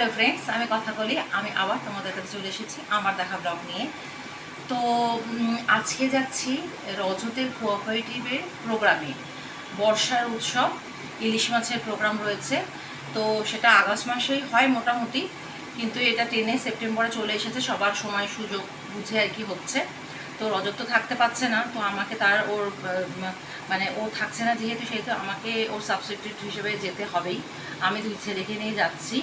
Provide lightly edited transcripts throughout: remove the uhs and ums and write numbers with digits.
Hello friends, আমি কথা বলি। আমি আবার তোমাদের কাছে চলে এসেছি আমার দেখা ব্লগ নিয়ে। তো আজকে যাচ্ছি রজতের কোঅপারেটিভের প্রোগ্রামে। বর্ষার উৎসব, ইলিশ মাছের প্রোগ্রাম রয়েছে। তো সেটা আগস্ট মাসেই হয় মোটামুটি, কিন্তু এটা টেনে সেপ্টেম্বরে চলে এসেছে, সবার সময় সুযোগ বুঝে আর কি হচ্ছে। তো রজত তো থাকতে পারছে না, তো আমাকে তার ওর মানে ও থাকছে না যেহেতু, সেহেতু আমাকে ওর সাবস্টিটিউট হিসেবে যেতে হবেই। আমি দুই ছেলেকে নিয়ে যাচ্ছি।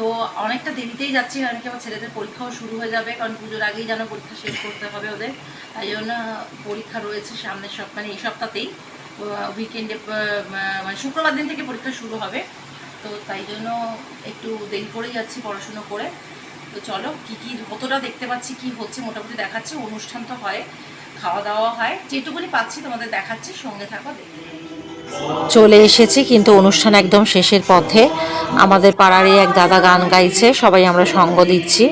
তো অনেকটা দেরিতেই যাচ্ছি, কারণ কি আমার ছেলেদের পরীক্ষাও শুরু হয়ে যাবে, কারণ পুজোর আগেই যেন পরীক্ষা শেষ করতে হবে ওদের। তাই জন্য পরীক্ষা রয়েছে সামনের সপ্তাহে, মানে এই সপ্তাহতেই উইকেন্ডে, মানে শুক্রবার দিন থেকে পরীক্ষা শুরু হবে। তো তাই জন্য একটু দেরি করেই যাচ্ছি পড়াশুনো করে। তো চলো কী কী কতটা দেখতে পাচ্ছি, কি হচ্ছে মোটামুটি দেখাচ্ছি। অনুষ্ঠান তো হয়, খাওয়া দাওয়া হয়, যেটুকুনি পাচ্ছি তোমাদের দেখাচ্ছি, সঙ্গে থাকো। চলে এসেছি, কিন্তু অনুষ্ঠান একদম শেষের পথে। আমাদের পাড়ারই এক দাদা গান গাইছে, সবাই আমরা সঙ্গ দিচ্ছি।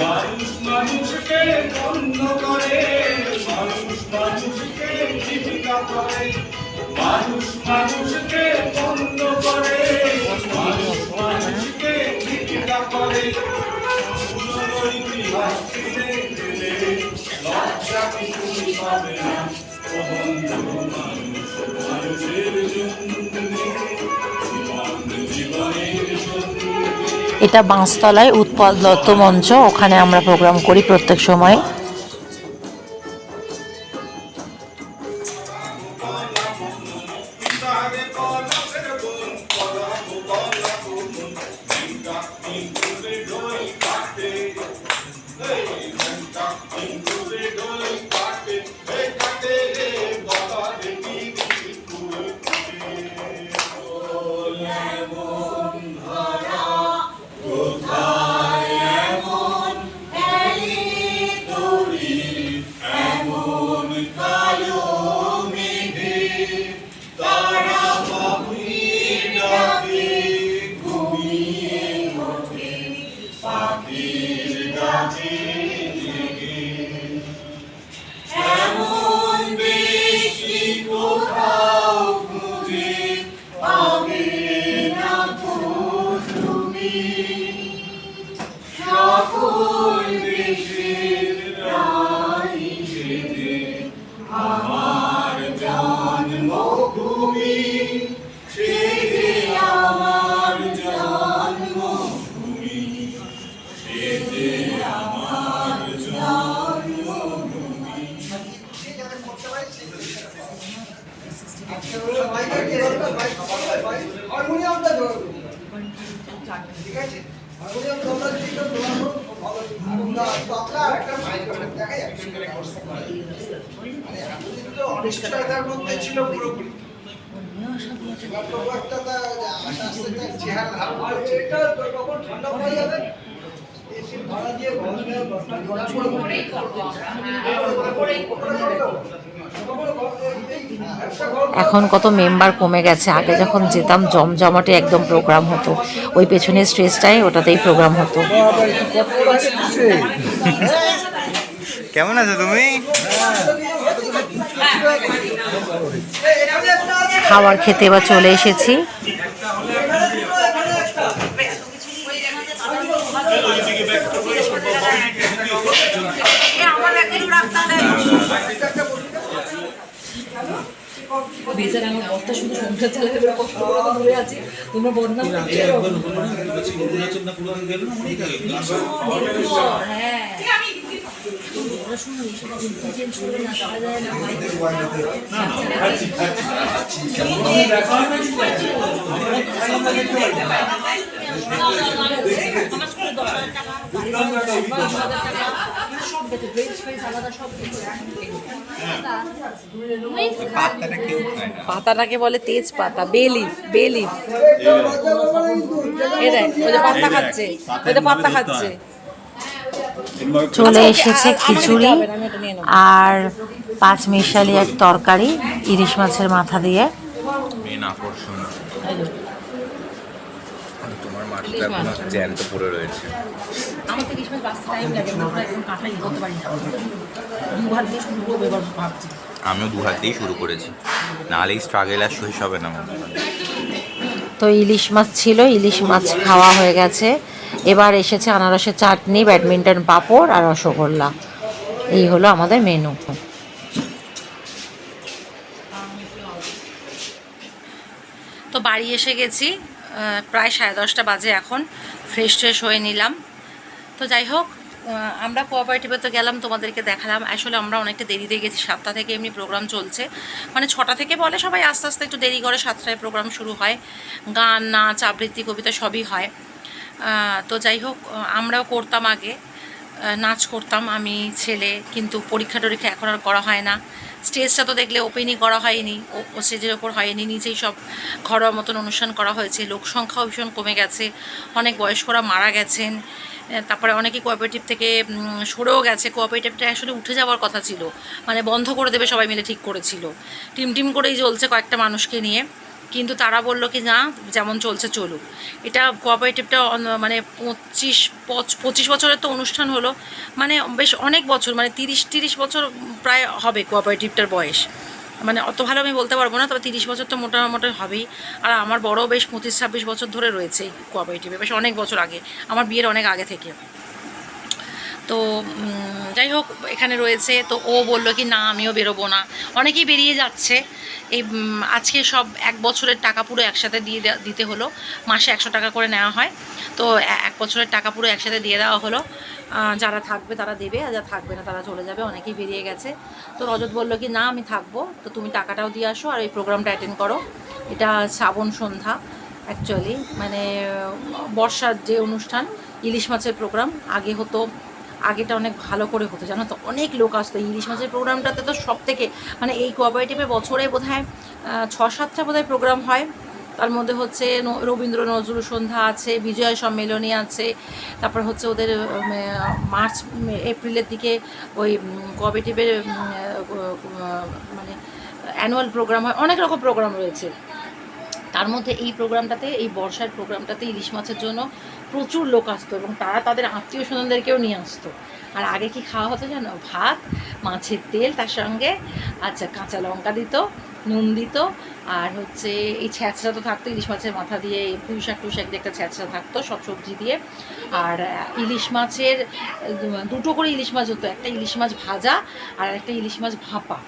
মানুষ মানুষকে বন্ধ করে, মানুষ মানুষকে জীবিকা করে, মানুষ মানুষকে বন্ধ করে, মানুষ মানুষকে জীবিকা করে। পুরনো ইতিহাস ফিরে গেলে লজ্জা কিছুই পাবে না। ও বন্ধু, মানুষ মানুষের জন্য, জীবন জীবনের জন্য। এটা বাঁশতলায় উৎপল দত্ত মঞ্চ, ওখানে আমরা প্রোগ্রাম করি প্রত্যেক সময়। আমার জন্মভূমি, সেজে আমার জন্মভূমি, সেজে আমার জন্মভূমি। হারমোনিয়ামটা ধরো, ঠিক আছে। অনিশ্চয়তার মধ্যে ছিল পুরোপুরি। চেহারা ধারণ করছে। এটা তখন ঠান্ডা হয়ে যাবে। এসি ভাড়া দিয়ে ঘর নিয়ে দশটা এখন কত মেম্বার কমে গেছে। আগে যখন যেতাম জমজমাটে একদম প্রোগ্রাম হতো, ওই পেছনের স্টেজটাই ওটাতেই প্রোগ্রাম হতো। কেমন আছো তুমি? খাবার খেতে এবার চলে এসেছি। বেচারা আমার বর্তা শুধু সংসার চালাতে করে কষ্ট করে তো ধরে আছে, তোমরা বদনাম করছো। হ্যাঁ পড়াশোনা এইসব চেঞ্জ করে না করা যায় না। সব গেছে, ড্রেস ফ্রেস আলাদা সব গেছে। পাতাটাকে বলে তেজ পাতা, বেলিফ। বেলিফ এটা ওই যে পাতা খাচ্ছে, ওই যে পাতা খাচ্ছে। চলে এসেছে খিচুড়ি আর পাঁচমিশালি এক তরকারি ইলিশ মাছের মাথা দিয়ে। মেন আকর্ষণ তোমার মাছটা এখনো জ্যান্ত পড়ে রয়েছে। আমার তো ইলিশ মাছ বাঁচতে টাইম লাগে, আমরা একদম কাঁচা ই করতে পারি না। দু হাত দিয়ে শুরু করবো এবার ভাবছি। আমিও 2 হাত দিয়েই শুরু করেছি, নাহলে এই স্ট্রাগল আর শেষ হবে না। তো ইলিশ মাছ ছিল, ইলিশ মাছ খাওয়া হয়ে গেছে। এবার এসেছে আনারসের চাটনি, ব্যাডমিন্টন পাঁপড় আর রসগোল্লা। এই হলো আমাদের মেনু। তো বাড়ি এসে গেছি, প্রায় 10:30 বাজে এখন। ফ্রেশ ট্রেশ হয়ে নিলাম। তো যাই হোক, আমরা কোঅপারেটিভে তো গেলাম, তোমাদেরকে দেখালাম। আসলে আমরা অনেকটা দেরিতে গেছি, 7টা থেকে এমনি প্রোগ্রাম চলছে। মানে 6টা থেকে বলে সবাই, আস্তে আস্তে একটু দেরি করে 7টায় প্রোগ্রাম শুরু হয়। গান, নাচ, আবৃত্তি, কবিতা সবই হয়। তো যাই হোক, আমরাও করতাম আগে, নাচ করতাম আমি, ছেলে। কিন্তু পরীক্ষা টরীক্ষা এখন আর করা হয় না। স্টেজটা তো দেখলে ওপেনই করা হয়নি, ও স্টেজের ওপর হয়নি, নিজেই সব ঘরোয়া মতন অনুষ্ঠান করা হয়েছে। লোক সংখ্যাও ভীষণ কমে গেছে, অনেক বয়স্করা মারা গেছেন। তারপরে অনেকেই কোঅপারেটিভ থেকে সরেও গেছে। কোঅপারেটিভটা আসলে উঠে যাওয়ার কথা ছিল, মানে বন্ধ করে দেবে সবাই মিলে ঠিক করেছিল। টিম করেই চলছে কয়েকটা মানুষকে নিয়ে, কিন্তু তারা বললো কি না, যেমন চলছে চলুক। এটা কোঅপারেটিভটা মানে 25 বছরের তো অনুষ্ঠান হলো, মানে বেশ অনেক বছর, মানে 30 বছর প্রায় হবে কোঅপারেটিভটার বয়স। মানে অত ভালো আমি বলতে পারবো না, তবে 30 বছর তো মোটামুটি হবেই। আর আমার বড় বেশ 25-26 বছর ধরে রয়েছে এই কোঅপারেটিভে, বেশ অনেক বছর আগে, আমার বিয়ের অনেক আগে থেকে। তো যাই হোক, এখানে রয়েছে। তো ও বললো কি না, আমিও বেরোবো না। অনেকেই বেরিয়ে যাচ্ছে। এই আজকে সব 1 বছরের টাকা পুরো একসাথে দিতে হলো। মাসে 100 টাকা করে নেওয়া হয়। তো 1 বছরের টাকা পুরো একসাথে দিয়ে দেওয়া হলো। যারা থাকবে তারা দেবে, আর যারা থাকবে না তারা চলে যাবে। অনেকেই বেরিয়ে গেছে। তো রজত বললো কি না, আমি থাকবো, তো তুমি টাকাটাও দিয়ে আসো আর এই প্রোগ্রামটা অ্যাটেন্ড করো। এটা শ্রাবণ সন্ধ্যা অ্যাকচুয়ালি, মানে বর্ষার যে অনুষ্ঠান, ইলিশ মাছের প্রোগ্রাম। আগে হতো, আগেটা অনেক ভালো করে হতো, জানো তো, অনেক লোক আসতো। ইলিশ মাছের প্রোগ্রামটাতে তো সব থেকে, মানে এই কোঅপারেটিভে বছরে বোধহয় 6-7টা বোধহয় প্রোগ্রাম হয়। তার মধ্যে হচ্ছে রবীন্দ্র নজরুল সন্ধ্যা আছে, বিজয়া সম্মেলনী আছে, তারপর হচ্ছে ওদের মার্চ এপ্রিলের দিকে ওই কোঅপারেটিভের মানে অ্যানুয়াল প্রোগ্রাম হয়। অনেক রকম প্রোগ্রাম রয়েছে। তার মধ্যে এই প্রোগ্রামটাতে, এই বর্ষার প্রোগ্রামটাতে ইলিশ মাছের জন্য প্রচুর লোক আসতো, এবং তারা তাদের আত্মীয় স্বজনদেরকেও নিয়ে আসতো। আর আগে কি খাওয়া হতো জানো, ভাত, মাছের তেল, তার সঙ্গে আচ্ছা কাঁচা লঙ্কা দিত, নুন দিত, আর হচ্ছে এই ছ্যাঁচড়া তো থাকতো ইলিশ মাছের মাথা দিয়ে, পুঁইশাক দিয়ে একটা ছ্যাঁচড়া থাকতো সব সবজি দিয়ে। আর ইলিশ মাছের 2টো করে ইলিশ মাছ হতো, একটা ইলিশ মাছ ভাজা আর একটা ইলিশ মাছ ভাপা।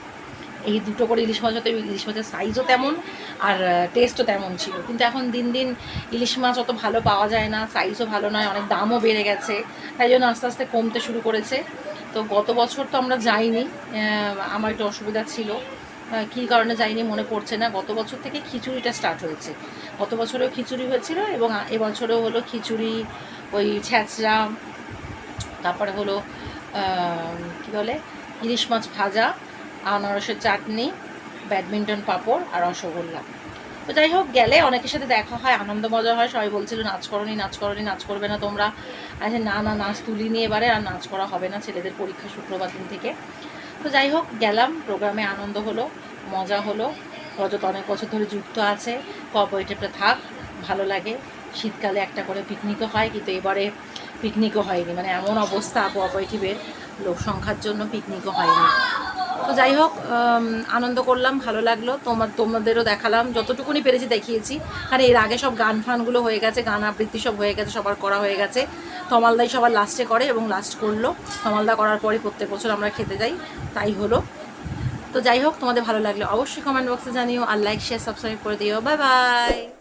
এই 2টো করে ইলিশ মাছ হতো। ইলিশ মাছের সাইজও তেমন আর টেস্টও তেমন ছিল। কিন্তু এখন দিন দিন ইলিশ মাছ অত ভালো পাওয়া যায় না, সাইজও ভালো নয়, অনেক দামও বেড়ে গেছে, তাই জন্য আস্তে আস্তে কমতে শুরু করেছে। তো গত বছর তো আমরা যাইনি, আমার একটু অসুবিধা ছিল, কী কারণে যাইনি মনে পড়ছে না। গত বছর থেকে খিচুড়িটা স্টার্ট হয়েছে, গত বছরেও খিচুড়ি হয়েছিল এবং এবছরেও হলো খিচুড়ি, ওই ছ্যাঁচড়া, তারপরে হলো কী বলে ইলিশ মাছ ভাজা, আনারসের চাটনি, ব্যাডমিন্টন পাঁপড় আর রসগোল্লা। তো যাই হোক, গেলে অনেকের সাথে দেখা হয়, আনন্দ মজা হয়। সবাই বলছিল নাচ করনি, নাচ করনি, নাচ করবে না তোমরা। আচ্ছা না না, নাচ তুলিনি এবারে, আর নাচ করা হবে না, ছেলেদের পরীক্ষা শুক্রবার দিন থেকে। তো যাই হোক, গেলাম, প্রোগ্রামে আনন্দ হলো, মজা হলো। রজত অনেক বছর ধরে যুক্ত আছে, কোঅপারেটিভটা থাক, ভালো লাগে। শীতকালে একটা করে পিকনিকও হয়, কিন্তু এবারে পিকনিকও হয়নি, মানে এমন অবস্থা কোঅপারেটিভের, লোক সংখ্যার জন্য পিকনিকও হয়নি। তো যাই হোক, আনন্দ করলাম, ভালো লাগলো। তোমাদেরও দেখালাম, যতটুকুনি পেরেছি দেখিয়েছি। কারণ এর আগে সব গান ফানগুলো হয়ে গেছে, গান আবৃত্তি সব হয়ে গেছে, সবার করা হয়ে গেছে। তমালদাই সবার লাস্টে করে এবং লাস্ট করলো। তমালদা করার পরই প্রত্যেক বছর আমরা খেতে যাই, তাই হলো। তো যাই হোক, তোমাদের ভালো লাগলো অবশ্যই কমেন্ট বক্সে জানিও, আর লাইক শেয়ার সাবস্ক্রাইব করে দিও। Bye bye.